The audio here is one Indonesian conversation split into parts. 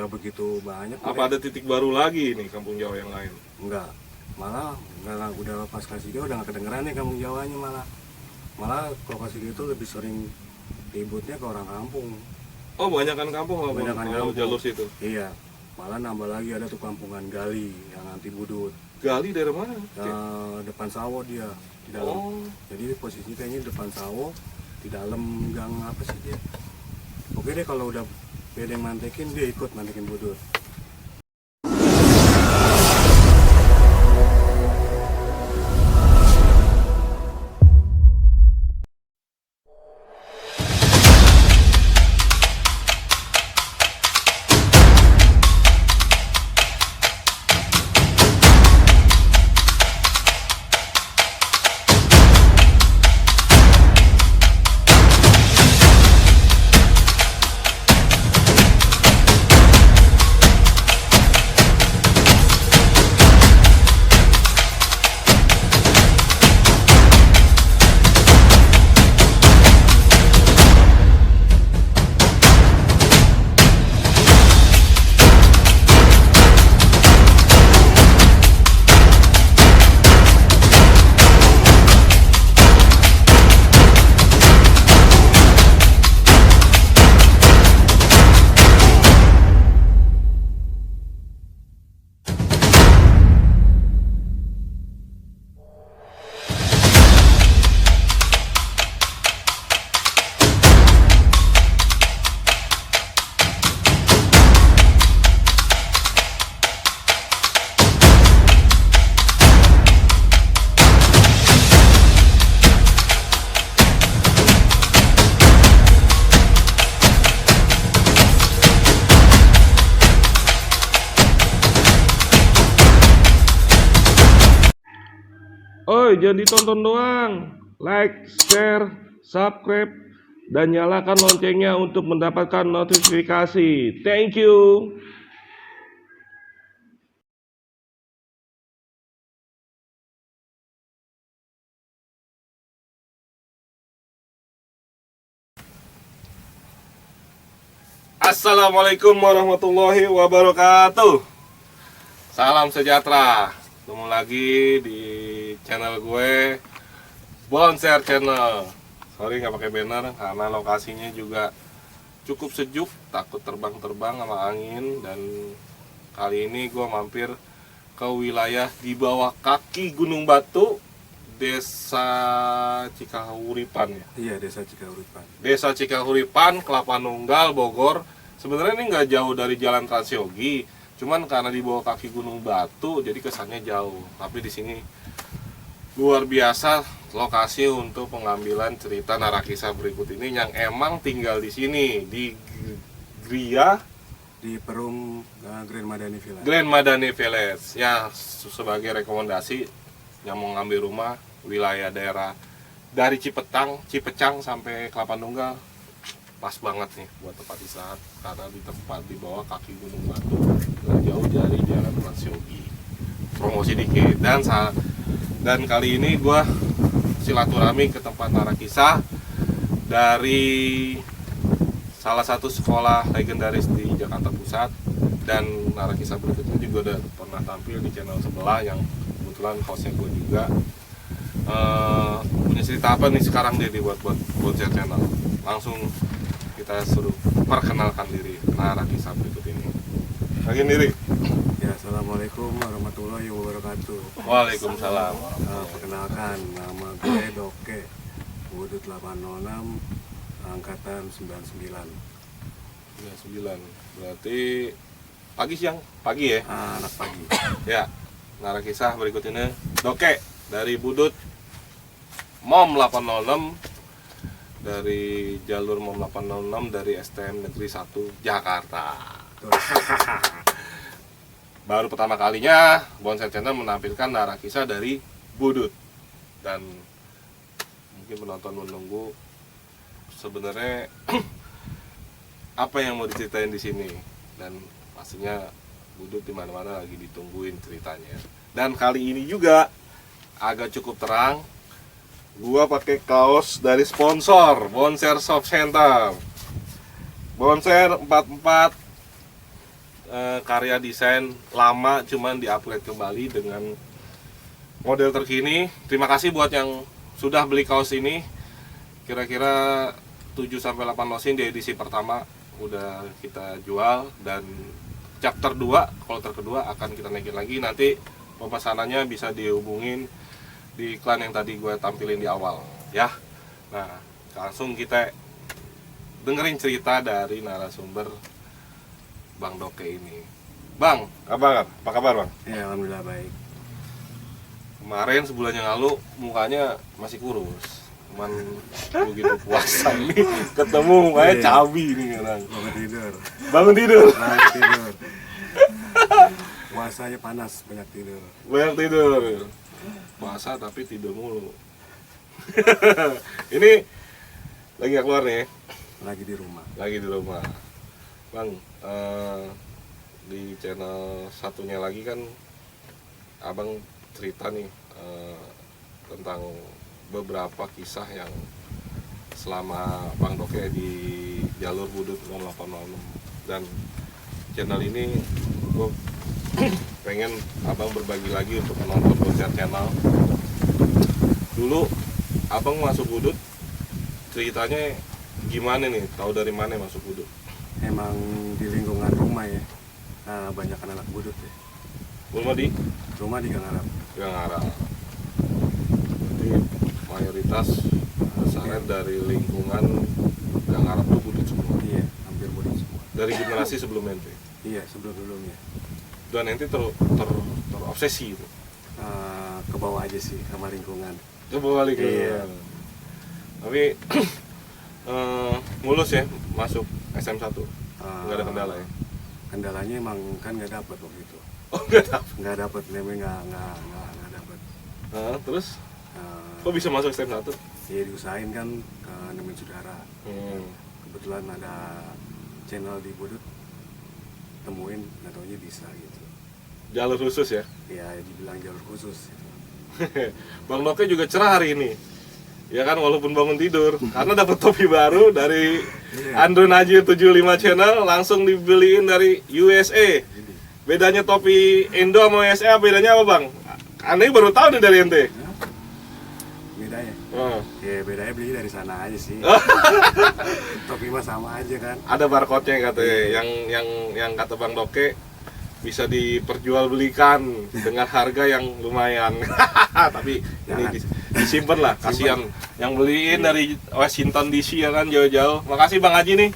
nggak begitu banyak. Apa ada titik baru lagi nih kampung Jawa yang lain? Enggak, malah nggak udah pas kasih dia udah nggak kedengeran nih kampung Jawanya, malah kalau kasih dia itu lebih sering ributnya ke orang kampung. Oh, banyakan kampung lah Banyakan kalau kampung. jalur situ. Iya, malah nambah lagi ada tuh kampungan gali yang anti budut. Gali dari mana? Depan sawo dia di dalam. Oh, Jadi posisinya kayaknya depan sawo, di dalam gang apa sih dia. Oke deh, kalau udah beda yang mantekin, dia ikut mantekin budut. oi, jangan ditonton doang. Like, share, subscribe, dan nyalakan loncengnya untuk mendapatkan notifikasi. Thank you. Assalamualaikum warahmatullahi wabarakatuh. Salam sejahtera. Ketemu lagi di channel gue, Bonser Channel. Sorry nggak pakai banner karena lokasinya juga cukup sejuk, takut terbang-terbang sama angin. Dan kali ini gue mampir ke wilayah di bawah kaki Gunung Batu, Desa Cikahuripan ya. Iya, Desa Cikahuripan. Desa Cikahuripan, Kelapa Nunggal, Bogor. Sebenarnya ini nggak jauh dari Jalan Transyogi, cuman karena di bawah kaki Gunung Batu, jadi kesannya jauh. Tapi di sini luar biasa lokasi untuk pengambilan cerita narakisah berikut ini yang emang tinggal di sini di Gria Di Perum Grand Madani Villa. Grand Madani Village. Ya, sebagai rekomendasi yang mau ngambil rumah wilayah daerah dari Cipecang sampai Kelapa Nunggal, pas banget nih buat tempat istirahat karena di tempat di bawah kaki Gunung Batu, nggak jauh dari Jalan Transyogi. Promosi dikit dan kali ini gue silaturahmi ke tempat narakisah dari salah satu sekolah legendaris di Jakarta Pusat, dan narakisah berikutnya juga udah pernah tampil di channel sebelah yang kebetulan hostnya gue juga. Punya cerita apa nih sekarang dia buat Bonser Channel? Langsung kita suruh perkenalkan diri narakisah berikut ini. Bagian diri. Ya, assalamualaikum warahmatullahi wabarakatuh. Waalaikumsalam. Perkenalkan, nama gue Doke, Budut 806, angkatan 99. 9. Berarti pagi siang? Pagi ya? Anak pagi. Ya. Narakisah berikut ini Doke dari Budut Mom 806, dari jalur Mom 806 dari STM Negeri 1 Jakarta. Baru pertama kalinya Bonser Channel menampilkan narakisah dari Budut, dan mungkin penonton menunggu sebenarnya apa yang mau diceritain di sini, dan pastinya Budut di mana-mana lagi ditungguin ceritanya. Dan kali ini juga agak cukup terang, gua pakai kaos dari sponsor Bonser Shop Center. Bonser 44 karya desain lama cuman di-upgrade kembali dengan model terkini. Terima kasih buat yang sudah beli kaos ini. Kira-kira 7-8 losin di edisi pertama udah kita jual, dan chapter 2, kloter kedua akan kita naikin lagi. Nanti pemesanannya bisa dihubungin di iklan yang tadi gue tampilin di awal ya. Nah, langsung kita dengerin cerita dari narasumber Bang Doke ini. Bang, apa kabar Bang? Ya, alhamdulillah baik. Kemarin sebulan yang lalu mukanya masih kurus, cuman begitu puasa nih ketemu mukanya cabi nih sekarang. Bangun tidur. Bangun tidur. Bangun tidur. Puasanya panas, banyak tidur. Banyak tidur. Puasa tapi tidur mulu. Ini lagi gak keluar nih? Lagi di rumah. Lagi di rumah. Bang, di channel satunya lagi kan abang cerita nih tentang beberapa kisah yang selama Bang Doke di jalur Budut 0806, dan channel ini gue pengen abang berbagi lagi untuk penonton konser channel. Dulu abang masuk Budut ceritanya gimana nih? Tahu dari mana masuk Budut? Emang di lingkungan rumah ya, banyak anak Budut ya. Rumah di Gang Arab. Gang Arab. Jadi mayoritas asalnya dari lingkungan Gang Arab tuh Budut semua. Iya, hampir Budut semua. Dari generasi sebelum ente. Iya, sebelum-sebelumnya. Dan ente terobsesi itu. Ke bawah aja sih sama lingkungan. Coba balik ke. Iya. Tapi mulus ya masuk SM1. Nggak ada kendala ya. Kendalanya emang kan nggak dapet waktu itu. Oh, nggak Nggak dapet, namanya nggak dapet. terus Eh, kok bisa masuk SM1? Ya diusahain kan ke nemuin saudara. Kebetulan ada channel di Budut, temuin, nggak taunya bisa gitu. Jalur khusus ya. Ya dibilang jalur khusus gitu. Bang Doke juga cerah hari ini. Ya kan, walaupun bangun tidur karena dapat topi baru dari Andrew Najir 75 channel, langsung dibeliin dari USA. Jadi, Bedanya topi Indo sama USA, bedanya apa Bang? Aneh baru tahu nih dari ente. bedanya? Oh. Ya bedanya beli dari sana aja sih. Topi mah sama aja kan. Ada barcode-nya katanya, yang kata Bang Doke bisa diperjualbelikan dengan harga yang lumayan. Tapi ini disimpan lah, kasihan yang beliin dari Washington DC ya kan, jauh-jauh. Makasih Bang Haji nih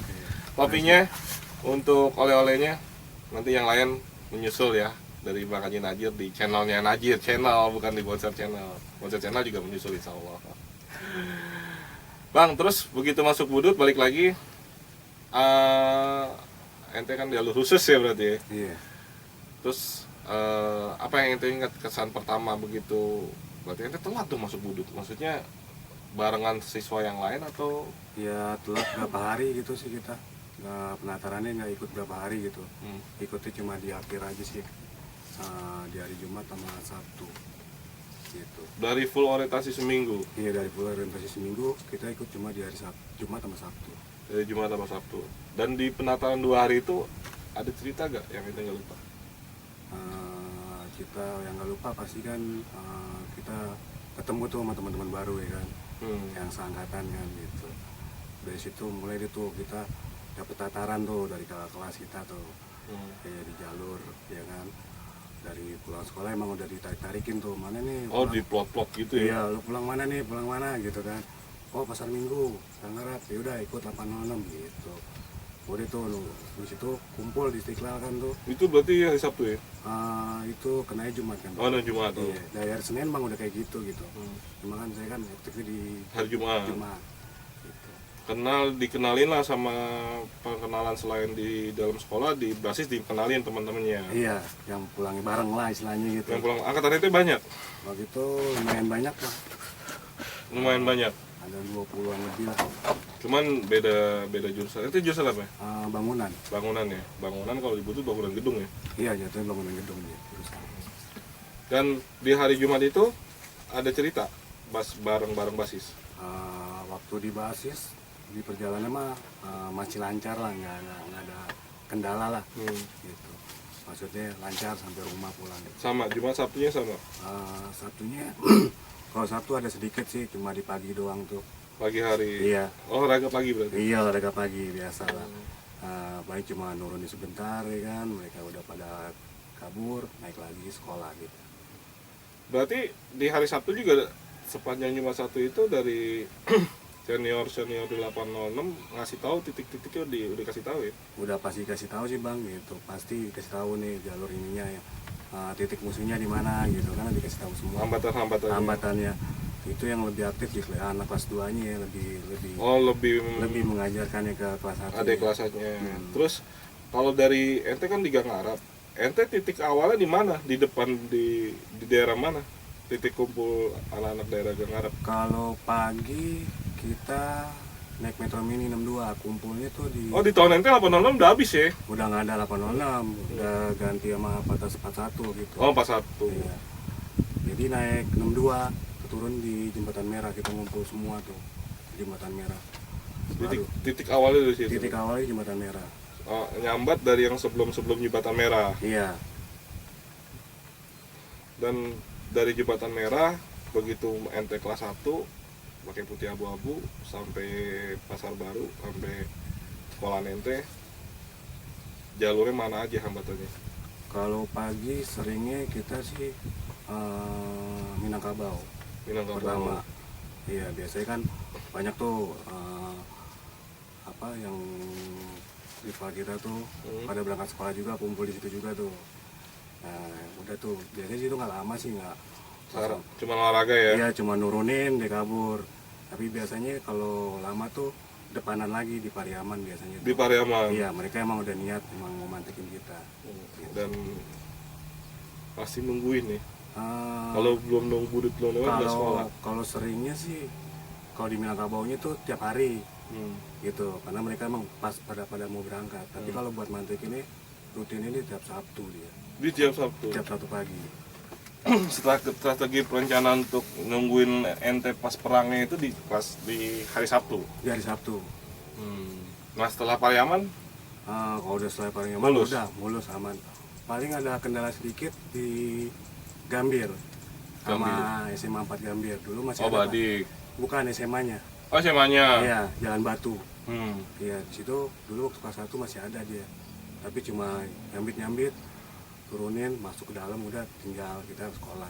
topinya untuk oleh-olehnya. Nanti yang lain menyusul ya dari Bang Haji Najir di channelnya Najir channel, bukan di Bonser channel. Bonser channel juga menyusul insya Allah. Bang, terus begitu masuk Budut balik lagi, ente kan jalur khusus ya berarti ya. Iya. Terus apa yang ente ingat kesan pertama begitu? Berarti ente telat tuh masuk Budut. Maksudnya barengan siswa yang lain atau? Ya telat berapa hari gitu sih kita. Penatarannya nggak ikut berapa hari gitu. Ikutnya cuma di akhir aja sih. Di hari Jumat sama Sabtu gitu. Dari full orientasi seminggu? Iya, dari full orientasi seminggu kita ikut cuma di hari Jumat sama Sabtu. Dari Jumat sama Sabtu. Dan di penataran 2 hari itu ada cerita gak yang kita nggak lupa? Kita yang nggak lupa pasti kan kita ketemu tuh sama teman-teman baru ya kan, yang seangkatan kan gitu. Dari situ mulai deh tuh kita dapet tataran tuh dari kakak kelas kita tuh, kayak di jalur ya kan. Dari pulang sekolah emang udah ditarik-tarikin tuh, mana nih? Oh, pulang? di plot-plot gitu ya? Iya, lu pulang mana nih? Pulang mana gitu kan? Oh, Pasar Minggu, Gang Arab. Ya udah ikut 806 gitu. Udah tuh lu di situ kumpul di Istiqlal kan tuh. Itu berarti hari Sabtu ya? Itu kenanya Jumat kan. Oh, hari Jumat tuh. Iya, dari hari Senin bang udah kayak gitu. Cuma kan saya kan aktifnya di Hari Jumat. Gitu. Dikenalin lah sama perkenalan selain di dalam sekolah, di basis dikenalin teman-temannya. Iya, yang pulangnya bareng lah istilahnya gitu. Yang pulang angkatan itu banyak? Waktu itu lumayan banyak lah. Lumayan banyak. Ada 20-an lebih lah. Cuman beda jurusan. Itu jurusan apa ya? Bangunan. Bangunan ya. Bangunan kalau dibutuh bangunan gedung ya. Iya, jatuhnya bangunan gedung ya. Dan di hari Jumat itu ada cerita bareng basis. Waktu di basis di perjalanan mah masih lancar lah, nggak ada kendala lah gitu. Maksudnya lancar sampai rumah pulang gitu. Sama Jumat Sabtunya sama. Sabtunya kalau Sabtu ada sedikit sih, cuma di pagi doang tuh. Pagi hari. Iya. Olahraga pagi berarti. Iya, olahraga pagi biasa lah. Paling cuma nurunin sebentar ya kan, mereka udah pada kabur, naik lagi sekolah gitu. Berarti di hari Sabtu juga sepanjang Jumat Sabtu itu dari senior di 806 ngasih tahu titik-titiknya udah kasih tahu ya. Udah pasti kasih tahu sih bang gitu, pasti kasih tahu nih jalur ininya ya, titik musuhnya di mana gitu, karena dikasih tahu semua hambatannya. Itu yang lebih aktif di anak kelas 2 nya ya, lebih mengajarkannya ke kelas 1. Ada kelas 1-nya. Terus kalau dari ente kan di Gang Arab, ente titik awalnya di mana? Di depan di daerah mana? Titik kumpul anak-anak daerah Gang Arab. Kalau pagi kita naik Metro Mini 62, kumpulnya tuh di... Oh, di tahun ente 806 udah habis ya? Udah nggak ada 806, udah ganti sama Patas 41 gitu. Oh, 41. Iya. Jadi naik 62, turun di Jembatan Merah, kita ngumpul semua tuh Jembatan Merah. Titik awalnya dari situ? Titik awalnya Jembatan Merah. Oh, nyambat dari yang sebelum Jembatan Merah? Iya. Dan dari Jembatan Merah, begitu ente kelas 1, pakai putih abu-abu sampai Pasar Baru, sampai sekolah ente, jalurnya mana aja hambatannya? Kalau pagi seringnya kita sih Minangkabau pertama. Iya, biasanya kan banyak tuh yang rival kita tuh pada berangkat sekolah juga, kumpul di situ juga tuh. Nah udah tuh biasanya sih itu nggak lama sih, nggak cuma olahraga ya? Iya, cuma nurunin dia kabur. Tapi biasanya kalau lama tuh depanan lagi di Pariaman biasanya tuh. Di Pariaman? Iya, mereka emang udah niat emang mau mantekin kita. Dan pasti nungguin nih. Kalau belum nunggu budut lo lewat nggak sekolah? Kalau seringnya sih kalau di Minangkabaunya tuh tiap hari gitu, karena mereka emang pas pada mau berangkat. Tapi kalau buat mantek ini rutin ini tiap Sabtu dia. Di tiap Sabtu? Tiap Sabtu pagi. Setelah strategi perencanaan untuk nungguin ente pas perangnya itu di hari Sabtu? Di hari Sabtu. Nah setelah Pariaman? Kalau udah setelah Pariaman udah mulus aman. Paling ada kendala sedikit di Gambir sama SMA 4 Gambir dulu masih ada. Badik. Bukan SMA-nya. Oh, SMA-nya. Iya, Jalan Batu. Iya, di situ dulu waktu kelas 1 masih ada dia. Tapi cuma nyambit turunin, masuk ke dalam, udah tinggal kita sekolah.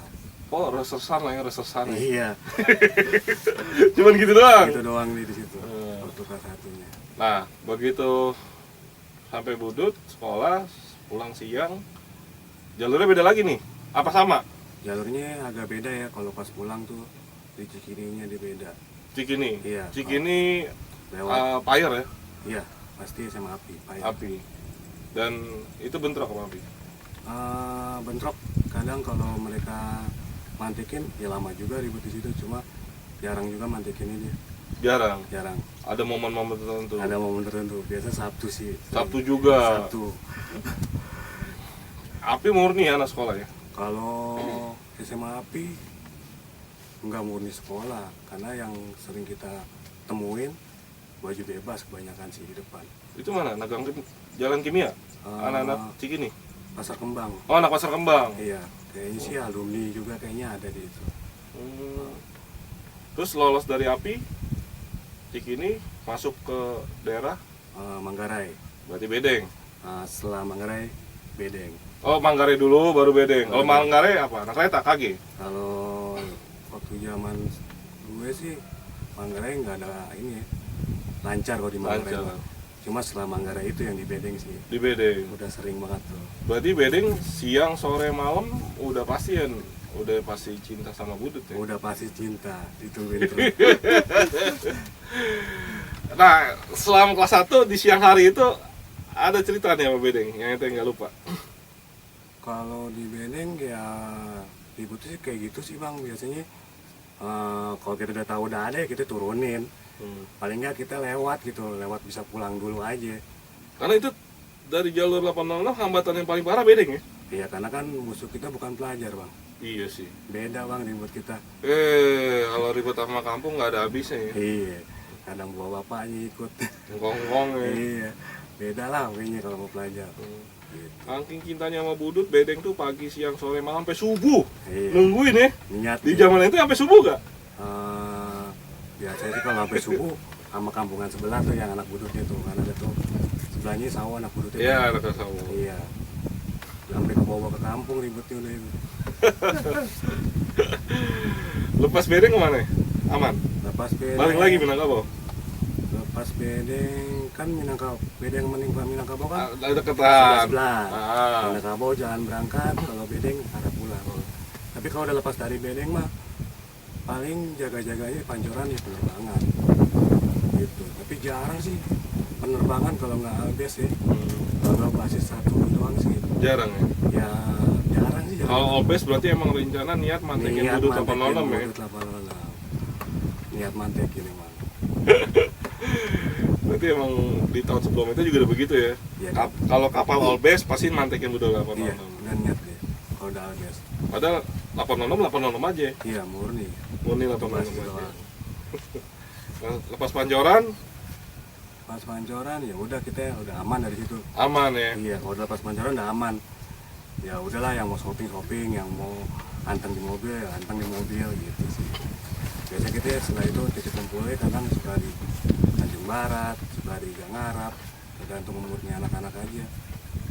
Oh, resersan lah ya, resersan. Iya. Cuman gitu doang. Gitu doang di situ. Waktu kelas 1-nya. Nah, begitu sampai Budut, sekolah, pulang siang, jalurnya beda lagi nih. Apa sama? Jalurnya agak beda ya, kalau pas pulang tuh di Cikininya dia beda. Cikini? Iya. Cikini lewat Payer ya? Iya, pasti sama Api. Payer. Api. Dan itu bentrok sama Api? Bentrok, kadang kalau mereka mantekin ya lama juga ribut di situ, cuma jarang juga mantekin ini. Jarang? Ada momen-momen tertentu? Ada momen tertentu, biasa Sabtu sih. Sabtu juga? Sabtu. Api murni ya anak sekolah ya? Kalau SMA Api nggak murni sekolah, karena yang sering kita temuin baju bebas kebanyakan sih di depan. Itu mana? Jalan Kimia? Anak-anak Cikini? Pasar Kembang. Oh, anak Pasar Kembang? Iya, kayaknya sih alumni juga kayaknya ada di itu. Terus lolos dari Api, Cikini, masuk ke daerah? Manggarai. Berarti Bedeng? Setelah Manggarai, Bedeng. Oh, Manggarai dulu baru Bedeng. Kalau Manggarai apa? Anak kereta, KG? Kalau waktu zaman gue sih Manggarai nggak ada ini ya, lancar kalau di Manggarai. Cuma setelah Manggarai itu yang di Bedeng sih. Di Bedeng? Udah sering banget tuh. Berarti Bedeng siang, sore, malam udah pasti ya? Udah pasti cinta sama Budut ya? Udah pasti cinta, ditungguin terus. Nah, selama kelas 1 di siang hari itu ada ceritanya sama Bedeng yang ente nggak lupa? Kalau di Bedeng ya ributnya sih kayak gitu sih bang, biasanya kalau kita udah tahu udah ada ya kita turunin. Paling nggak kita lewat bisa pulang dulu aja. Karena itu dari jalur 806 hambatan yang paling parah Bedeng ya? Iya, karena kan musuh kita bukan pelajar bang. Iya sih. Beda bang ribut kita. Kalau ribut sama kampung nggak ada habisnya ya? Iya, kadang bawa bapaknya ikut. Ngong-ngong ya? Iya, beda lah pokoknya kalau mau pelajar. Gitu. Saking cintanya sama Budut, bedeng tuh pagi, siang, sore, malam sampai subuh. Iya. Nungguin ya. Niat Di ya. zaman itu sampai subuh gak? Biasanya sih kalau sampai subuh sama kampungan sebelah tuh yang anak budutnya tuh, karena ada tuh sebelahnya sawah anak budutnya. Iya, anak sawah. Iya. Sampai ke bawah ke kampung ributnya udah itu. Lepas bedeng kemana? Aman? Lepas bedeng. Balik lagi Minangkabau? Lepas bedeng kan bedeng Minangkabau kan Ada deketan. sebelah. Ah. Minangkabau jalan berangkat, kalau bedeng arah pulang. Tapi kalau udah lepas dari bedeng mah paling jaga-jaganya pancoran ya penerbangan. Gitu. Tapi jarang sih penerbangan kalau nggak Albes ya. Kalau basis satu doang sih. Jarang ya? Ya jarang sih. Kalau Obes berarti emang rencana niat mantekin Budut 806 ya? Budut 806. Niat mantekin emang. Berarti emang di tahun sebelum itu juga udah begitu ya? Iya. Kalau kapal Olbes pasti mantekin Budut 806. Iya, udah niat deh. Kalau udah Albes. Padahal 806 aja. Iya, murni. Murni Basis 806 aja. doang. Nah, lepas Pancoran Pas pancoran ya udah kita udah aman dari situ. aman ya. Iya, kalau udah pas pancoran udah aman. Ya udahlah, yang mau shopping, yang mau anteng di mobil ya anteng di mobil gitu sih. Biasa kita setelah itu titik kumpulnya kadang suka di Tanjung Barat, suka di Gang Arab, tergantung moodnya anak-anak aja.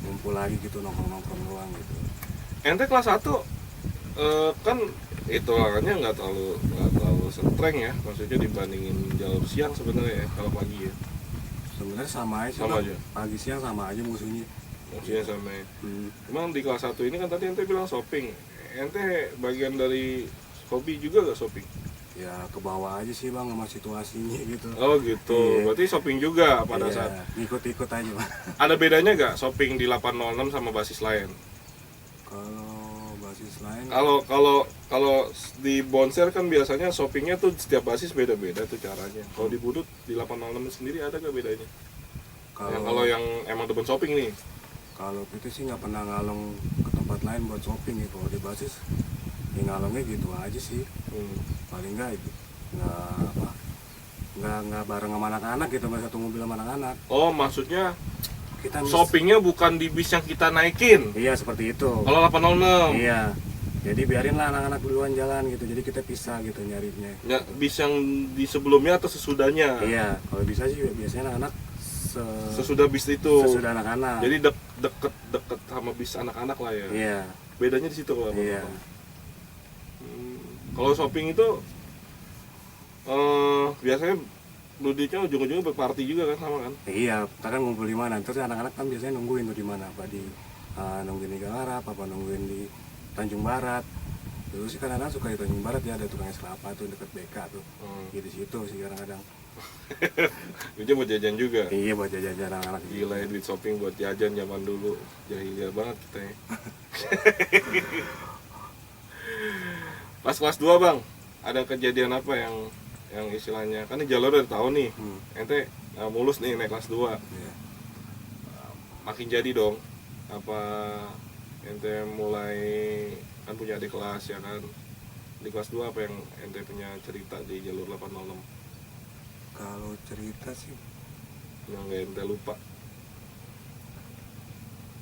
Ngumpul lagi gitu, nongkrong-nongkrong doang gitu. Ente kelas 1 kan itu lahannya nggak terlalu sentreng ya, maksudnya dibandingin jalur siang sebenarnya ya kalau pagi ya. Sebenarnya sama aja sih, Sama Bang. aja. Pagi siang sama aja musuhnya. Maksudnya sama ya. Hmm. Emang di kelas 1 ini kan tadi ente bilang shopping. Ente bagian dari hobi juga gak shopping? Ya ke bawah aja sih Bang sama situasinya gitu. Oh gitu, Iya. berarti shopping juga pada Iya, saat. ngikut-ikut aja Bang. Ada bedanya gak shopping di 806 sama basis lain? Kalau basis lain Kalau di Bonser kan biasanya shoppingnya tuh setiap basis beda-beda tuh caranya. Kalau di Budut di 806 sendiri ada gak bedanya? Kalau yang emang demen shopping nih. Kalau kita sih nggak pernah ngalong ke tempat lain buat shopping ya. Kalau di basis ya ngalongnya gitu aja sih. Paling nggak itu nggak bareng sama anak-anak gitu, nggak satu mobil sama anak-anak. Oh maksudnya Kita shoppingnya bukan di bis yang kita naikin. Iya seperti itu. Kalau 806 Iya. Jadi biarinlah anak-anak duluan jalan gitu. Jadi kita pisah gitu nyarinya. ya, bis yang di sebelumnya atau sesudahnya. Iya. Kalau bisa sih biasanya anak-anak Sesudah bis itu. sesudah anak-anak. Jadi deket sama bis anak-anak lah ya. Iya. Bedanya di situ kalau 806. Iya. Kalau shopping itu biasanya ludiknya ujung-ujungnya berparty juga kan sama kan? Iya, kita kan ngumpul di mana. Terus anak-anak kan biasanya nungguin tuh di mana, apa di nungguin di Gang Arab, apa nungguin di Tanjung Barat. Dulu sih kadang-kadang suka di Tanjung Barat ya, ada tukang es kelapa tuh dekat BK tuh. Ya di situ sih kadang-kadang. Itu buat jajan juga. Iya, buat jajan anak-anak. Gila ya, duit shopping buat jajan zaman dulu. Jahiliyah banget kita ya. Pas kelas 2 bang, ada kejadian apa yang istilahnya, kan ini jalur udah tahu nih, ente mulus nih naik kelas 2. Iya. Makin jadi dong, apa ente mulai kan punya adik kelas ya kan, di kelas 2 apa yang ente punya cerita di jalur 806 Kalau cerita sih yang nggak ente lupa?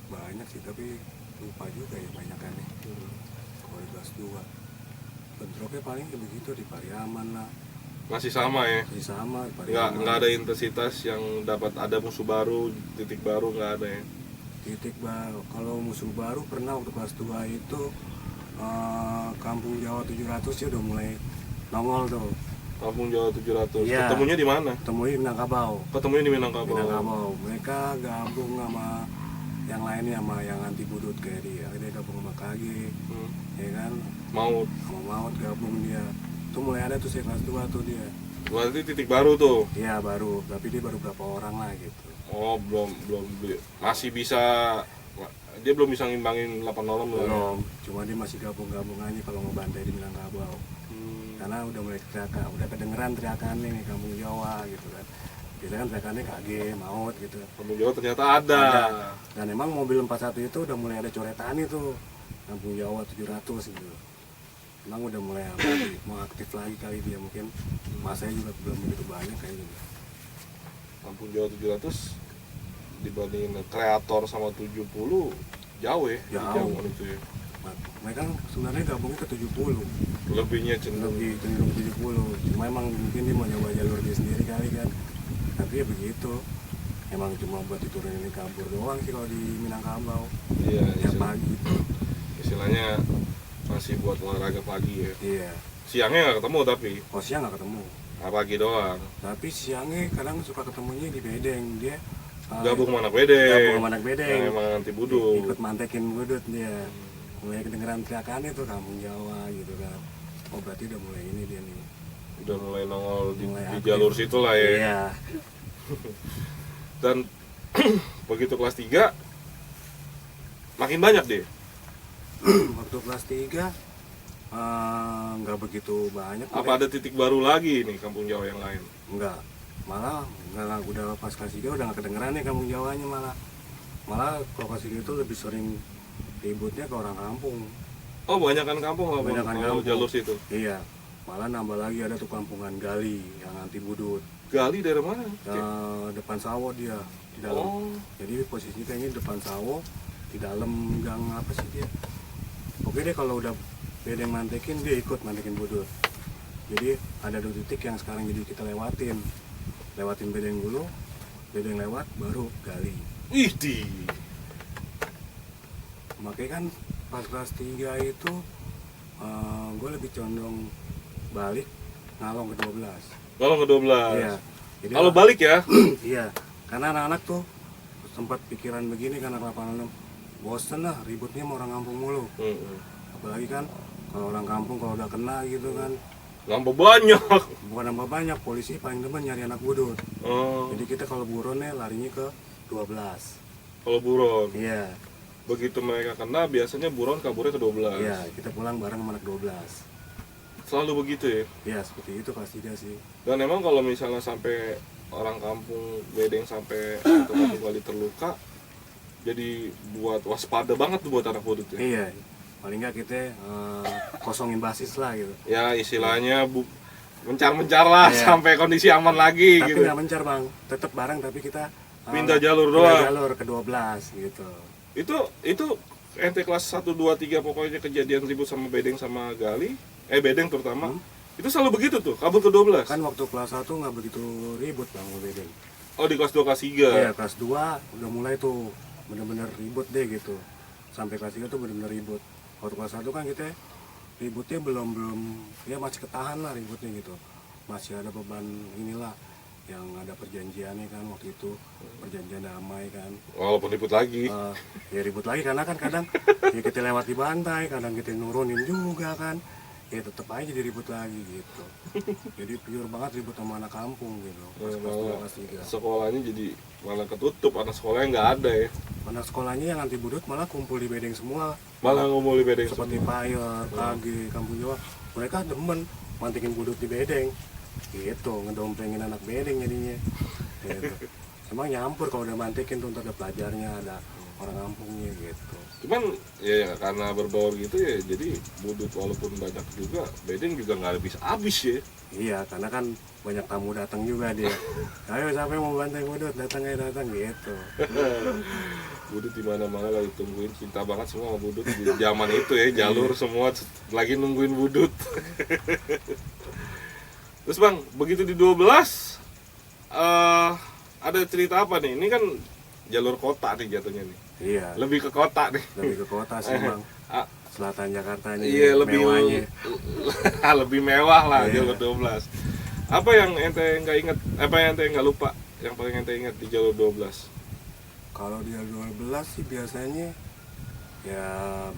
banyak sih, tapi lupa juga ya banyakannya. Kalau di kelas 2 bentroknya paling kayak begitu di Pariaman lah. Masih sama ya? Masih sama di Nggak Pariaman. ada intensitas yang dapat ada musuh baru, titik baru nggak ada ya? Titik baru. Kalau musuh baru pernah waktu kelas 2 itu Kampung Jawa 700 sih udah mulai nongol tuh. Kampung Jawa 700. Iya. Ketemunya di mana? Temuin Minangkabau. Ketemunya di Minangkabau. Minangkabau. Mereka gabung sama yang lainnya, sama yang anti budut kayak dia. Dia gabung sama KG, ya kan? Mau. Sama Maut gabung dia. Itu mulai ada tuh sih kelas 2 tuh dia. Berarti titik baru tuh. Iya baru, tapi dia baru berapa orang lah gitu. Oh, belum masih bisa, dia belum bisa ngimbangin 806 loh. Belum, cuma dia masih gabung-gabung aja kalau mau bantai di Minangkabau. Karena udah mulai teriakan, udah kedengeran teriakannya nih Kampung Jawa gitu kan. Biasanya kan teriakannya KG, Maut gitu. Kampung Jawa ternyata ada. Dan emang mobil 41 itu udah mulai ada coretan itu Kampung Jawa 700 gitu. Emang udah mulai mau aktif lagi kali dia, mungkin masanya juga belum begitu banyak kayaknya. Kampung Jawa 700 dibandingin kreator sama 70 jauh ya di Jauh. zaman itu ya. Mereka sebenarnya gabungnya ke 70, Lebihnya cenderung lebih cenderung 70. Cuma emang mungkin dia mau nyoba jalur dia sendiri kali kan. Tapi ya begitu. Emang cuma buat diturunin kabur doang sih kalau di Minangkabau. iya Ya pagi itu. istilahnya masih buat olahraga pagi ya. Iya. Siangnya nggak ketemu tapi Oh siang nggak ketemu. pagi doang. Tapi siangnya kadang suka ketemunya di Bedeng. Dia Gabung sama anak bedeng. gabung sama anak Bedeng. Yang emang anti budut. Ikut mantekin budut dia. Mulai kedengeran teriakannya tuh kampung Jawa gitu kan. Oh berarti udah mulai ini dia nih. Udah mulai nongol di Mulai aktif. jalur situ lah ya. Iya. Dan begitu kelas 3 makin banyak deh. Waktu kelas 3 nggak begitu banyak. Apa ada titik baru lagi nih kampung Jawa yang lain? Enggak. Malah enggak, udah pas kelas 3 udah nggak kedengeran nih kampung Jawanya malah. Malah kalau kelas 3 itu lebih sering ributnya ke orang kampung. Oh banyakan kampung lah Kebanyakan kalau kampung. jalur situ. Iya. Malah nambah lagi ada tuh kampungan gali yang anti budut. Gali dari mana? Depan sawo dia di dalam. Oh, Jadi posisinya kayaknya depan sawo, di dalam gang apa sih dia? Oke deh kalau udah bedeng mantekin dia ikut mantekin budut. Jadi ada 2 titik yang sekarang jadi kita lewatin bedeng dulu, bedeng lewat baru gali. ih di. Makanya kan pas kelas 3 itu gue lebih condong balik ngalong ke 12. Kalau ke 12. Iya. Jadi Kalau balik ya, iya, karena anak-anak tuh sempat pikiran begini kan anak 86 bosen lah ributnya sama orang kampung mulu. Apalagi kan kalau orang kampung kalau udah kena gitu kan nambah banyak. bukan nambah banyak, polisi paling demen nyari anak budut. Oh, Jadi kita kalau buronnya larinya ke 12. kalau buron. Iya, Begitu mereka kena, biasanya buron kaburnya ke 12. iya, kita pulang bareng sama anak 12. Selalu begitu ya. Iya, seperti itu kelas 3 sih. Dan emang kalau misalnya sampai orang kampung bedeng sampai atau kampung Bali terluka, jadi buat waspada banget tuh buat anak budut ya. Iya, paling nggak kita kosongin basis lah gitu. Ya istilahnya mencar-mencar lah Iya. sampai kondisi aman lagi Tapi gitu. nggak mencar bang, tetap bareng tapi kita Pindah jalur pindah doang. jalur ke 12 gitu. Itu ente kelas 1 2 3 pokoknya kejadian ribut sama bedeng sama gali, bedeng terutama. Itu selalu begitu tuh, kabur ke 12. Kan waktu kelas 1 nggak begitu ribut bang sama bedeng. Oh di kelas 2 kelas 3. Iya, kelas 2 udah mulai tuh bener-bener ribut deh gitu. Sampai kelas 3 tuh bener-bener ribut. Waktu kelas 1 kan kita ributnya belum ya masih ketahan lah ributnya gitu. Masih ada beban inilah yang ada perjanjiannya kan waktu itu, perjanjian damai kan. Walaupun ribut lagi. Ya ribut lagi karena kan kadang ya kita lewat di bantai, kadang kita nurunin juga kan. Ya tetep aja jadi ribut lagi gitu. Jadi pure banget ribut sama anak kampung gitu. Pas kelas 2 kelas 3. Sekolahnya jadi malah ketutup, anak sekolahnya nggak ada ya. Anak sekolahnya yang anti budut malah kumpul di bedeng semua. Malah ngomong di bedeng Seperti semua. Payer, KG, Kampung Jawa. Mereka demen mantekin budut di bedeng. Gitu, ngedomplengin anak bedeng jadinya. Gitu. Emang nyampur kalau udah mantekin tuh ntar ada pelajarnya, ada orang kampungnya gitu. Cuman ya karena berbaur gitu ya, jadi budut walaupun banyak juga, bedeng juga nggak habis ya. Iya, karena kan banyak tamu datang juga dia. Ayo siapa yang mau bantai budut, datang gitu. Budut di mana-mana lagi tungguin, cinta banget semua sama budut di zaman itu ya, jalur semua lagi nungguin budut. Terus bang, begitu di 12 ada cerita apa nih? Ini kan jalur kota nih jatuhnya nih. Iya, Lebih ke kota nih. lebih ke kota sih bang. Ah, Selatan Jakartanya, iya lebih mewahnya. lebih mewah lah Iya. jalur 12. Apa yang ente nggak inget? Apa yang ente nggak lupa? Yang paling ente inget di jalur 12? Kalau dia 12 sih biasanya ya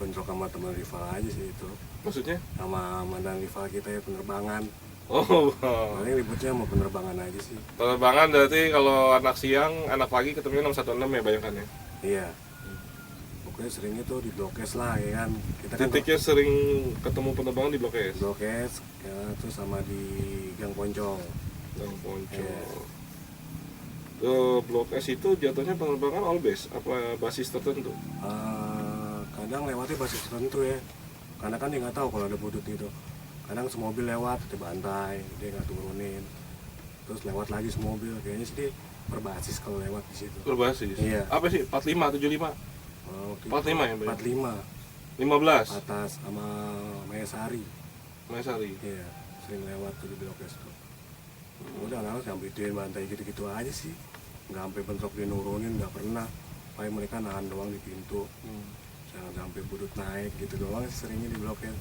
bentrok sama teman rival aja sih itu. Maksudnya? Sama mantan rival kita ya penerbangan. Oh, Paling ributnya sama penerbangan aja sih. penerbangan berarti kalau anak siang, anak pagi ketemunya 616 ya bayangkan ya. Iya. Pokoknya seringnya tuh di Blok S lah ya kan. Kita kan Titiknya sering ketemu penerbangan di Blok S. Blok S ya, terus sama di Gang Poncol. Yang Poncol. Iya. Blok S itu jatuhnya penerbangan all base apa basis tertentu? Kadang lewatnya basis tertentu ya. Karena kan dia nggak tahu kalau ada budut gitu. Kadang semobil lewat, dia bantai, dia nggak turunin. Terus lewat lagi semobil, kayaknya sih dia berbasis kalau lewat di situ. Berbasis. Iya. Apa sih? 45, 75? Oh, waktu 45 ya, Bang? 45 15? atas sama Mayasari. Mayasari. Iya, sering lewat tuh di Blok S tuh. Udah anak sampai ituin bantai gitu-gitu aja sih, nggak sampai bentrok dia nurunin, nggak pernah. Paling mereka nahan doang di pintu, jangan sampai budut naik gitu doang sih seringnya di Blok S.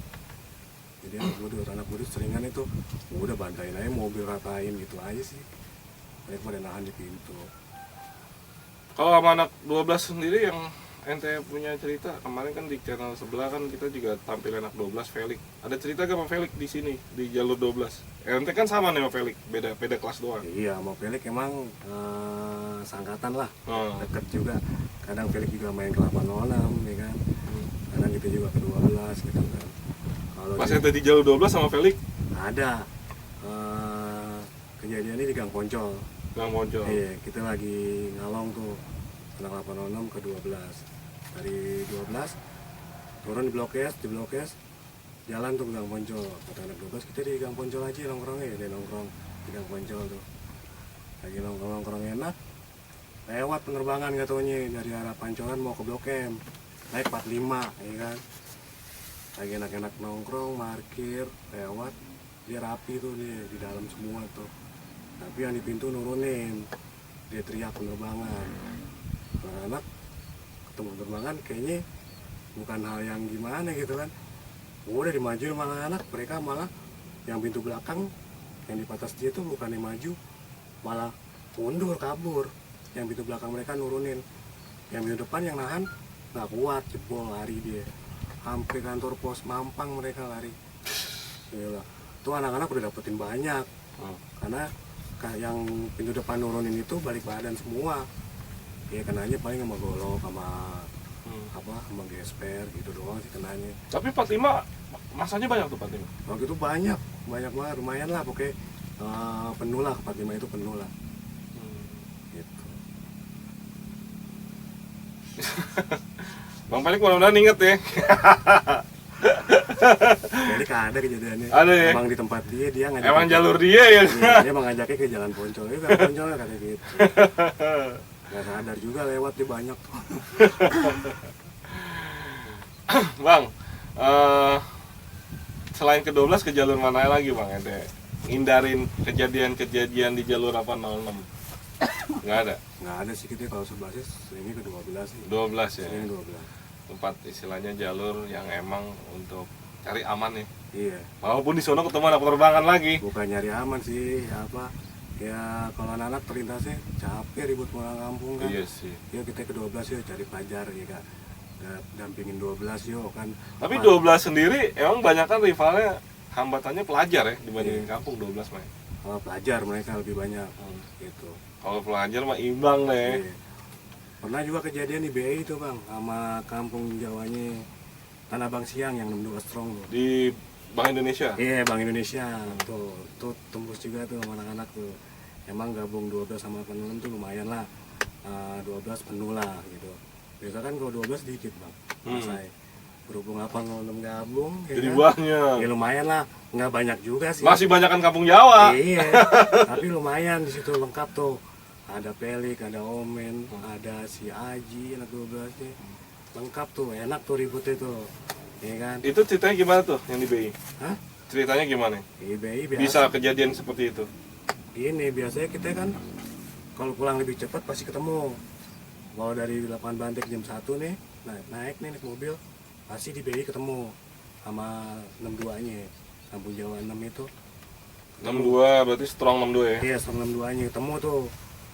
Jadi anak budut seringan itu udah bantain aja mobil, ratain gitu aja sih, mereka pada nahan di pintu. Kalau sama anak 12 sendiri yang ente punya cerita, kemarin kan di channel sebelah kan kita juga tampil anak 12 Felix. Ada cerita gak sama Felix di sini di jalur 12? Ente kan sama nih sama Felix, beda kelas doang. Iya, sama Felix emang sangkatan lah, deket juga. Kadang Felix juga main ke 806 ya kan. Kadang kita juga ke 12 gitu kan. Kalau Pas ente di jalur 12 sama Felix? ada kejadiannya di Gang Poncol. Gang Poncol. Iya, kita lagi ngalong tuh anak 806 ke 12. Dari 12 turun di Blok S, jalan tuh ke Gang Poncol. Kata anak 12 kita di Gang Poncol aja nongkrongnya, dia nongkrong di Gang Poncol tuh. Lagi nongkrong enak, lewat penerbangan katanya dari arah Pancoran mau ke Blok M, naik 45 ya kan. Lagi enak-enak nongkrong, parkir, lewat, dia rapi tuh dia di dalam semua tuh. Tapi yang di pintu nurunin, dia teriak penerbangan. Anak ketemu penerbangan kayaknya bukan hal yang gimana gitu kan. Udah dimajuin malah anak, mereka malah yang pintu belakang yang di atas dia tuh bukannya maju, malah mundur kabur. Yang pintu belakang mereka nurunin, yang pintu depan yang nahan nggak kuat, jebol lari dia sampai kantor pos Mampang, mereka lari. Gila. Tuh anak-anak udah dapetin banyak karena yang pintu depan nurunin itu balik badan semua. Ya kenanya paling sama golok sama gesper gitu doang sih kenanya. Tapi 45 masanya banyak tuh 45. Waktu itu banyak banget, lumayan lah pokoknya penuh lah, 45 itu penuh lah. Gitu. Bang Felix mudah-mudahan inget ya. Jadi ada kejadiannya. Ada ya? Emang di tempat dia ngajak. Emang jalur dia ya? Iya, dia emang ngajaknya ke Jalan Poncol. Ya Jalan Poncol katanya gitu. Gak sadar juga lewat dia banyak. Bang, selain ke 12 ke jalur mana lagi Bang ente? Hindarin kejadian-kejadian di jalur 806. Nggak ada? Nggak ada sih, kita kalau sebelasnya ini ke 12 sih. 12 ya? Ini 12. Tempat istilahnya jalur yang emang untuk cari aman nih. Iya. Walaupun di sono ketemu anak penerbangan lagi. Bukan nyari aman sih, ya kalau anak-anak terlintasnya capek ribut pulang kampung kan. Iya sih. Ya kita ke 12 yuk cari pelajar ya kan. Dampingin 12 yuk kan. Tapi 12 sendiri emang banyak kan rivalnya, hambatannya pelajar ya dibandingin kampung 12 main. Pelajar mereka lebih banyak gitu. Kalau pelajar mah imbang deh. Iya. Pernah juga kejadian di BI itu Bang, sama kampung Jawanya Tanah Abang Siang yang 62 strong tuh. Di Bank Indonesia? Iya, Bank Indonesia. Tuh tembus juga tuh sama anak-anak tuh. Emang gabung 12 sama penuh tuh lumayan lah. 12 penuh lah gitu. Biasa kan kalau 12 dikit Bang. Selesai. Berhubung 806 gabung ya jadi kan? banyak. Ya lumayan lah. Nggak banyak juga sih. Masih banyak kan kampung Jawa. Iya. Tapi lumayan di situ lengkap tuh. Ada Pelik, ada Omen, ada si Aji anak 12 nih. Lengkap tuh, enak tuh ributnya tuh. Ya kan? Itu ceritanya gimana tuh yang di BI? Hah? Ceritanya gimana? Di BI biasa. Bisa kejadian seperti itu? Ini biasanya kita kan kalau pulang lebih cepat pasti ketemu. Kalau dari 8 Bantek jam 1 nih, naik nih mobil, pasti di BI ketemu sama 62-nya. Kampung Jawa 6 itu. 62 berarti strong 62 ya? Iya, strong 62-nya ketemu tuh.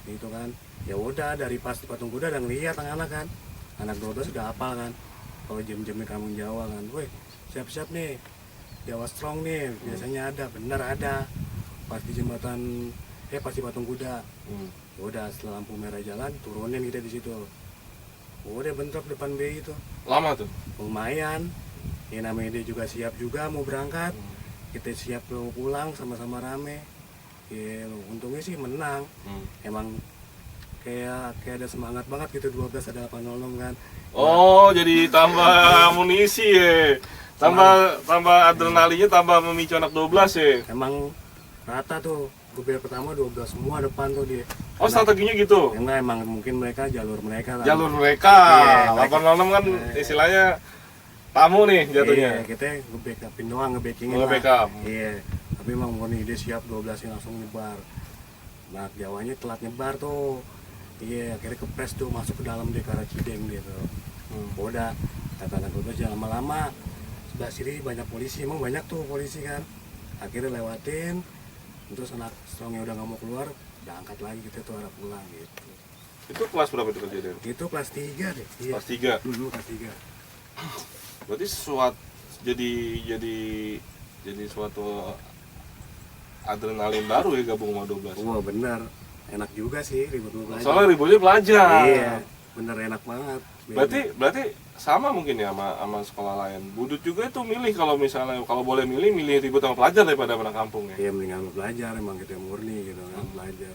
Gitu kan. Ya udah dari pas di Patung Kuda udah ngeliat anak-anak kan. Anak 12 udah hafal kan. Kalau jam-jamnya kampung Jawa kan. Woi, siap-siap nih. Jawa strong nih, biasanya ada, bener ada. Pas di jembatan, pas di Patung Kuda. Udah setelah lampu merah jalan, turunin kita di situ. Udah bentrok depan BI itu. Lama tuh? Lumayan. Ya namanya dia juga siap juga mau berangkat. Kita siap mau pulang sama-sama rame. Ya untungnya sih menang. Emang kayak ada semangat banget gitu 12 ada 806 kan. Oh, jadi tambah amunisi ya. Tambah adrenalinnya, tambah memicu anak 12 ya. Emang rata tuh Gebek pertama 12 semua depan tuh dia. Oh, strateginya gitu. Enggak, emang mungkin mereka jalur mereka lah. Jalur mereka. Iya, 806 kan istilahnya tamu nih jatuhnya. Iya, kita nge-backupin doang, nge-backingin lah. Nge-backup. Iya, tapi emang murni dia siap 12 nya langsung nyebar. Nah, Jawanya telat nyebar tuh. Iya, akhirnya kepres tuh masuk ke dalam dia ke arah Cideng gitu. Udah, kata anak 12 jangan lama-lama. Sebelah sini banyak polisi, emang banyak tuh polisi kan. Akhirnya lewatin, terus anak strongnya udah nggak mau keluar, udah angkat lagi kita tuh arah pulang gitu. Itu kelas berapa itu kejadian? Itu kelas 3 deh. Iya. Kelas 3. Kelas 3. Berarti jadi suatu adrenalin baru ya gabung sama 12. Wah bener, enak juga sih ribut belajar. Soalnya ributnya belajar. Iya, bener enak banget. Berarti sama mungkin ya sama sekolah lain. Budut juga itu milih kalau misalnya kalau boleh milih ribut sama pelajar daripada anak kampung ya. Iya mendingan belajar, emang kita murni gitu kan belajar.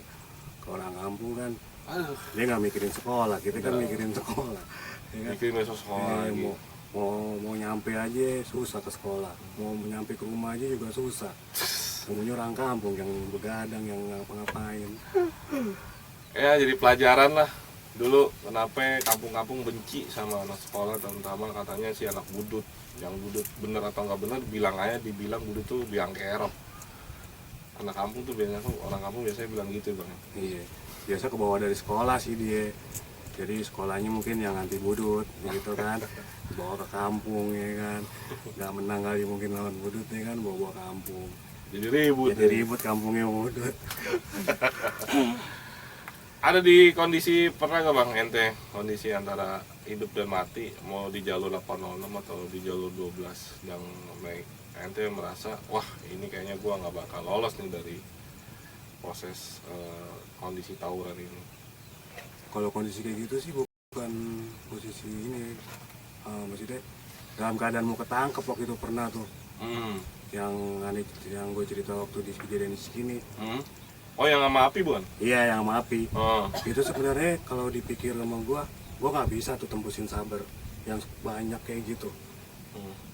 Kalau orang kampung kan, Aduh, dia nggak mikirin sekolah, kita kan mikirin sekolah. Ya kan? bikin besok sekolah lagi. Mau nyampe aja susah ke sekolah, mau nyampe ke rumah aja juga susah. Semuanya orang kampung yang begadang, yang ngapa-ngapain. Ya jadi pelajaran lah. Dulu kenapa kampung-kampung benci sama anak sekolah, terutama katanya si anak budut. Yang budut bener atau nggak bener dibilang budut tuh biang kerok. Anak kampung tuh biasanya orang kampung biasanya bilang gitu bang. Iya, biasa kebawa dari sekolah sih dia. Jadi sekolahnya mungkin yang anti budut gitu kan, dibawa ke kampung ya kan, nggak menang kali mungkin lawan budut ya kan, bawa kampung. Jadi ribut. Jadi ribut kampungnya budut. Ada di kondisi pernah nggak bang ente kondisi antara hidup dan mati, mau di jalur 806 atau di jalur 12 yang naik, ente merasa wah ini kayaknya gua nggak bakal lolos nih dari proses kondisi tawuran ini. Kalau kondisi kayak gitu sih bukan posisi ini, maksudnya dalam keadaan mau ketangkep waktu itu pernah tuh. Yang aneh, yang gue cerita waktu di kejadian di sini. Oh yang sama api bukan? Iya yang sama api. Oh. Itu sebenarnya kalau dipikir sama gue nggak bisa tuh tembusin sabar yang banyak kayak gitu.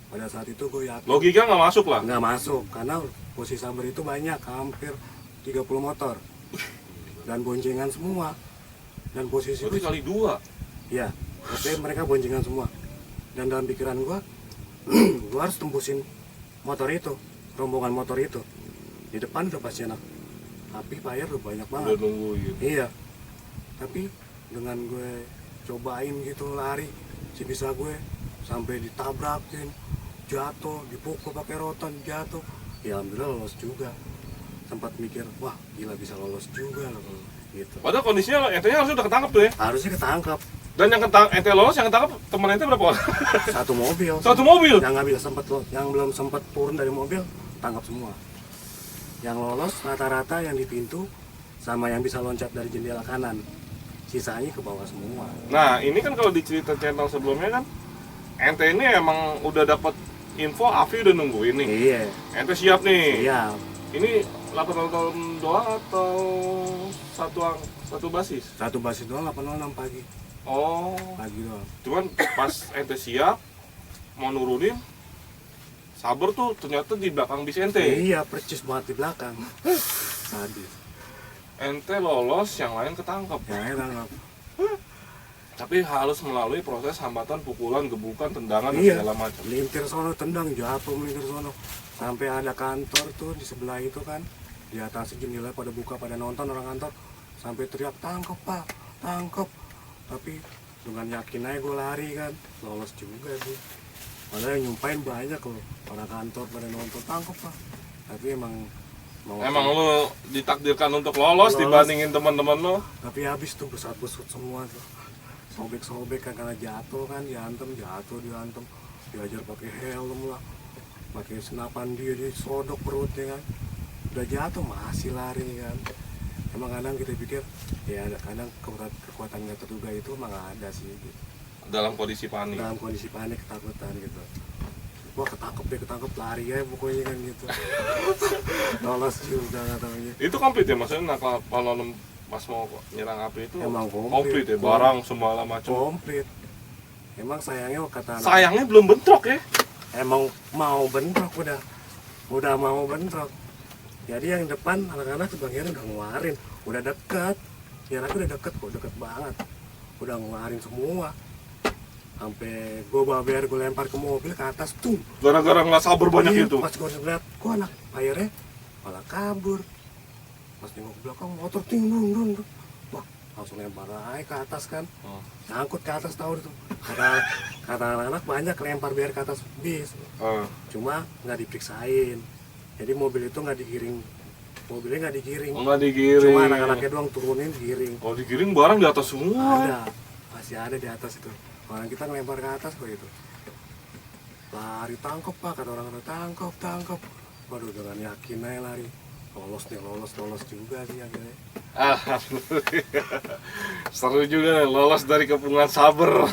Pada saat itu gue yakin. Logika nggak masuk lah. Nggak masuk karena posisi sabar itu banyak, hampir 30 motor dan boncengan semua. Dan posisi Berarti itu, kali 2. ya, maksudnya mereka boncengan semua. Dan dalam pikiran gue, gue harus tembusin motor itu, rombongan motor itu. Di depan udah pasti anak api fire udah banyak banget. Udah nunggu gitu. Iya. Tapi dengan gue cobain gitu lari, sebisa gue sampai ditabrakin, jatuh, dipukul pakai rotan, jatuh. Ya alhamdulillah lolos juga. Sempat mikir, wah gila bisa lolos juga loh. Gitu. Padahal kondisinya ente harusnya udah ketangkep tuh ya. Harusnya ketangkap. Dan yang ente lolos, yang ketangkep temen ente berapa orang? Satu mobil. Satu mobil? Yang nggak bisa yang belum sempat turun dari mobil, tangkap semua. Yang lolos rata-rata yang di pintu sama yang bisa loncat dari jendela kanan. Sisanya ke bawah semua. Nah ini kan kalau di cerita channel sebelumnya kan ente ini emang udah dapat info Afi udah nunggu ini. Iya. Ente siap nih. Iya. Ini 8 tahun doang atau satu basis? Satu basis doang 806 pagi. Oh. Pagi doang. Cuman pas ente siap mau nurunin, sabar tuh ternyata di belakang bis ente. Iya, percis banget di belakang. Sadis. Ente lolos, yang lain ketangkep. Yang lain tangkap. Tapi harus melalui proses hambatan, pukulan, gebukan, tendangan, dan Iya. segala macam. Melintir sono tendang, jatuh melintir sono. Sampai ada kantor tuh di sebelah itu kan. Di atas jendela pada buka, pada nonton orang kantor. Sampai teriak, tangkep pak, tangkep. Tapi dengan yakin aja gue lari kan. Lolos juga sih. Padahal yang nyumpain banyak loh. Orang kantor pada nonton, tangkep pak. Tapi emang Lu ditakdirkan untuk lolos dibandingin teman-teman lo. Tapi habis tuh besut-besut semua tuh. Sobek-sobek kan karena jatuh kan, diantem, diajar pakai helm lah, pakai senapan dia disodok perutnya kan, udah jatuh masih lari kan. Emang kadang kita pikir ya ada kadang kekuatan nggak terduga itu emang ada sih gitu. Dalam kondisi panik. Dalam kondisi panik, ketakutan gitu. Wah ketangkep lari ya pokoknya kan gitu. Lolos juga katanya. Itu komplit ya maksudnya kalau pas mau nyerang api itu Emang komplit ya, barang semua macam. Komplit. Emang sayangnya kata anak, Sayangnya belum bentrok ya. emang mau bentrok udah mau bentrok. Jadi yang depan anak-anak sebagian udah ngeluarin, udah deket. Jaraknya udah deket kok, deket banget. Udah ngeluarin semua. Sampai gue baber, gue lempar ke mobil ke atas tuh. Gara-gara nggak sabar banyak Iya, itu. pas gue ngeliat, kok anak akhirnya malah kabur. Pas nengok ke belakang motor ting dung dung. Wah, langsung lempar aja ke atas kan. Nyangkut ke atas tahu itu. Kata anak-anak banyak lempar biar ke atas bis. Cuma nggak diperiksain. Jadi mobil itu nggak digiring. Mobilnya nggak digiring. Nggak digiring. Cuma anak-anaknya doang turunin digiring. Oh, digiring barang di atas semua. Ada, masih ada di atas itu. Orang kita ngelempar ke atas kok itu. Lari tangkap pak, kata orang tangkap. Waduh, dengan yakin aja lari. Lolos juga sih akhirnya. Alhamdulillah. Seru juga lolos dari kepungan sabar.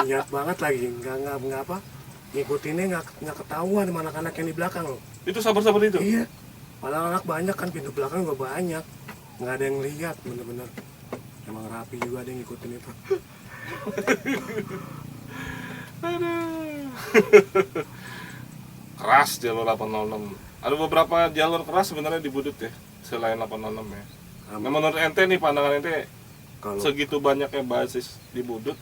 Niat banget lagi, nggak apa. Ngikutinnya nggak ketahuan sama anak-anak yang di belakang loh. Itu sabar-sabar itu? Iya. Malah anak banyak kan, pintu belakang juga banyak. Nggak ada yang lihat, bener-bener. Emang rapi juga ada yang ngikutin itu. Aduh. Keras jalur 806. Ada beberapa jalur keras sebenarnya di Budut ya, selain 806 ya. Nah, menurut ente nih, pandangan ente, Kalau segitu banyaknya basis di Budut,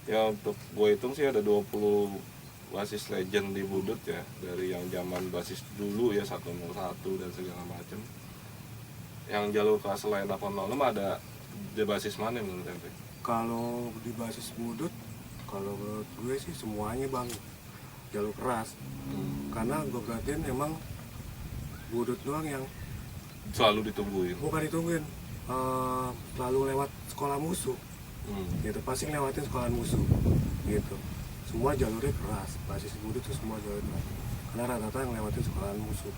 ya untuk gue hitung sih ada 20 basis legend di Budut ya, dari yang zaman basis dulu ya 101 dan segala macam. Yang jalur keras selain 806 ada di basis mana menurut ente? kalau di basis Budut, kalau menurut gue sih semuanya bang jalur keras. Karena gue perhatiin emang Budut doang yang Selalu ditungguin. bukan ditungguin, lalu lewat sekolah musuh. Gitu, pasti ngelewatin sekolah musuh. Gitu. Semua jalurnya keras, basis Budut tuh semua jalur keras. Karena rata-rata yang lewatin sekolah musuh.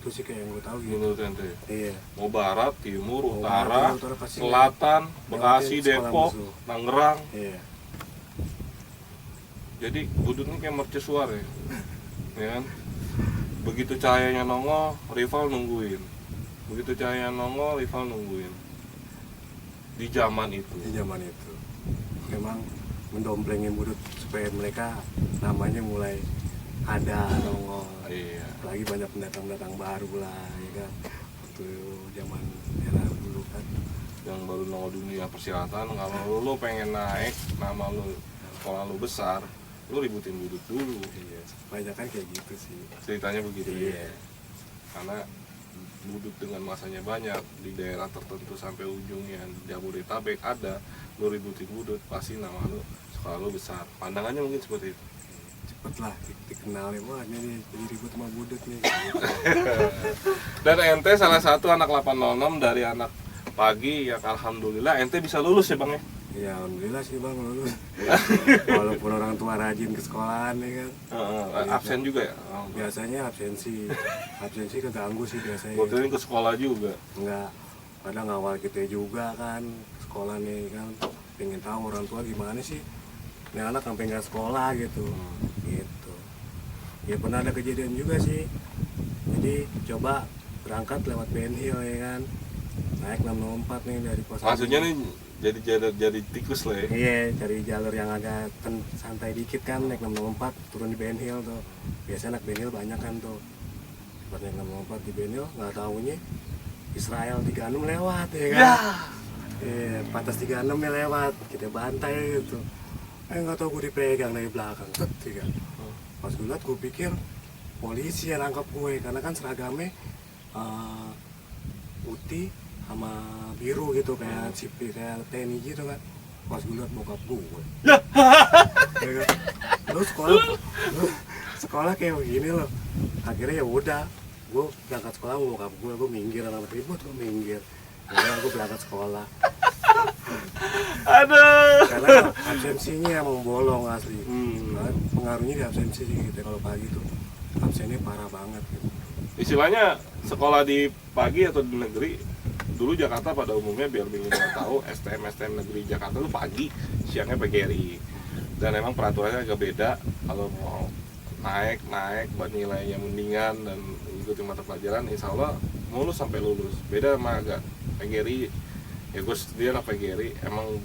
Itu sih kayak yang gue tahu gitu. Menurut ente? Iya. Mau barat, timur, Mau utara, barat, utara pasti selatan, Bekasi, lewatin sekolah Depok, musuh. Tangerang. Iya. Jadi Budut ini kayak mercusuar ya. Ya kan? Begitu cahayanya nongol, rival nungguin. Begitu cahayanya nongol, rival nungguin. Di zaman itu. Di zaman itu memang mendomplengin Budut supaya mereka namanya mulai ada nongol. Iya. Apalagi banyak pendatang baru lah ya kan, waktu zaman era dulu kan. Yang baru nongol dunia persilatan, kalau lu pengen naik, nama lu, sekolah lu besar, lu ributin Budut dulu. Iya, banyak kan kayak gitu sih. Ceritanya begitu. Iya. Karena Budut dengan masanya banyak di daerah tertentu sampai ujungnya Jabodetabek ada, lu ributin Budut pasti nama lu, sekolah lu besar. Pandangannya mungkin seperti itu. Cepet lah dikenalin, wah ini jadi ribut sama Budut nih. Dan ente salah satu anak 806 dari anak pagi yang alhamdulillah ente bisa lulus ya bang ya. Ya alhamdulillah sih bang lulus. Walaupun orang tua rajin ke sekolahan ya kan. Absen juga ya. Biasanya absensi keganggu sih biasanya. Gue kirain ke sekolah juga. Enggak, kadang awal kita juga kan sekolah nih kan, pengen tahu orang tua gimana sih ini anak sampai nggak sekolah gitu. Gitu ya, pernah ada kejadian juga sih. Jadi coba berangkat lewat Ben Hill ya kan, naik 604 nih dari pos. Maksudnya nih jadi tikus lah ya. Iya, cari jalur yang agak santai dikit kan, naik 604 turun di Ben Hill tuh. Biasanya anak Ben Hill banyak kan tuh. Pas naik 604 di Ben Hill, nggak taunya Israel 36 lewat ya kan. Iya, Patas 36 nya lewat, kita bantai gitu. Nggak tahu gue dipegang dari belakang, ya kan. Pas gue liat, gue pikir polisi yang nangkap gue, karena kan seragamnya putih sama biru gitu, kayak sipil, kayak TNI gitu kan. Pas gue liat bokap gue, ya kan? Lu sekolah kayak begini loh. Akhirnya ya udah, gue berangkat sekolah sama bokap gue minggir, anak ribut gue minggir. Ya gue berangkat sekolah. Aduh. Karena absensinya emang bolong asli. Pengaruhnya di absensi sih gitu kalau pagi tuh. Absennya parah banget gitu. Istilahnya sekolah di pagi atau di negeri, dulu Jakarta pada umumnya biar minimal tahu STM negeri Jakarta tuh pagi, siangnya PGRI. Dan emang peraturannya agak beda. Kalau mau naik buat nilainya mendingan dan ikuti mata pelajaran, insya Allah mulus sampai lulus. Beda sama agak PGRI, ya gue sendiri anak PGRI emang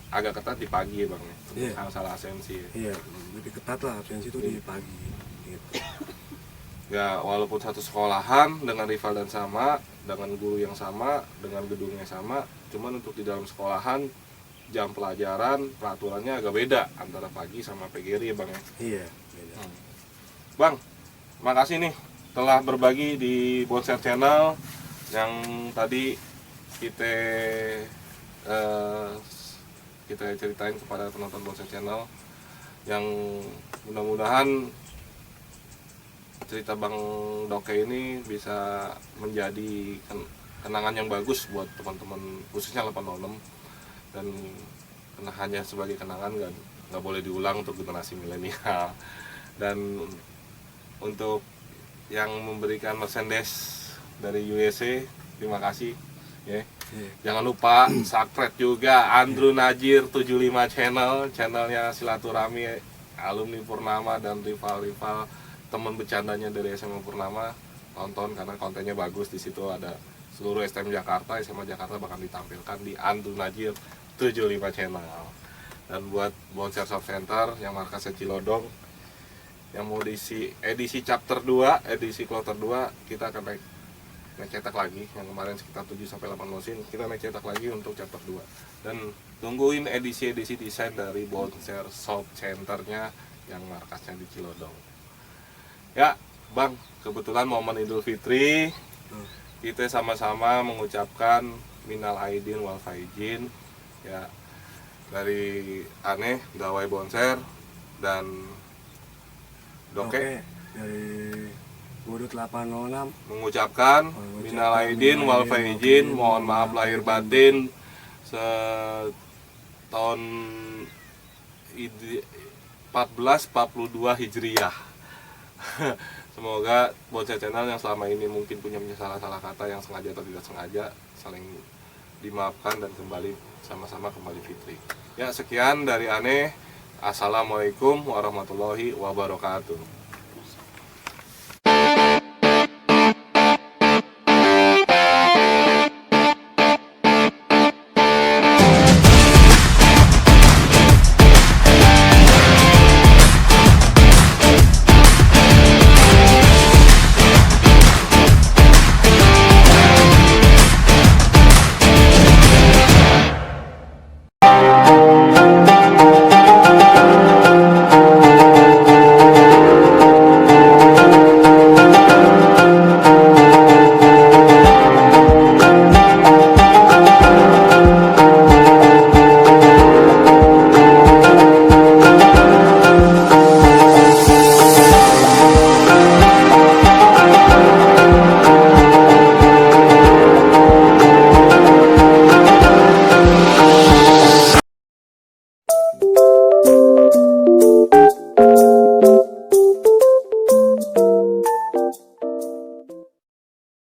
agak ketat di pagi ya bang. Iya. Salah absensi ya. Iya, lebih ketat lah absensi itu di pagi gitu. Ya walaupun satu sekolahan dengan rival dan sama, dengan guru yang sama, dengan gedungnya sama, cuman untuk di dalam sekolahan jam pelajaran peraturannya agak beda antara pagi sama PGRI ya Bang ya. Iya, beda. Bang, makasih nih telah berbagi di Bonser Channel yang tadi kita kita ceritain kepada penonton Bonser Channel, yang mudah-mudahan cerita Bang Doke ini bisa menjadi kenangan yang bagus buat teman-teman khususnya 806, dan hanya sebagai kenangan, nggak boleh diulang untuk generasi milenial. Dan untuk yang memberikan merchandise dari USA, terima kasih ya. Jangan lupa subscribe juga Andrew Najir 75 channelnya silaturahmi alumni Purnama dan rival-rival teman bercandanya dari SMA Purnama. Tonton karena kontennya bagus. Di situ ada seluruh STM Jakarta, SMA Jakarta bakal ditampilkan di Andrew Najir 75 channel. Dan buat Bonser Shop Center yang markasnya Cilodong, yang mau diisi edisi chapter 2, edisi kloter 2, kita akan naik cetak lagi. Yang kemarin sekitar 7-8 mesin, kita naik cetak lagi untuk chapter 2. Dan tungguin edisi-edisi desain dari Bonser Shop Centernya yang markasnya di Cilodong. Ya Bang, kebetulan momen Idul Fitri, kita sama-sama mengucapkan minal aidin wal faizin ya, dari Aneh, Gawai Bonser, dan Doke dari Budut 806 mengucapkan minal aidin wal faizin, mohon maaf lahir batin setahun 1442 Hijriah. Semoga Bonser Channel yang selama ini mungkin punya salah-salah kata yang sengaja atau tidak sengaja saling dimaafkan dan kembali sama-sama kembali fitri. Ya sekian dari Aneh. Assalamualaikum warahmatullahi wabarakatuh.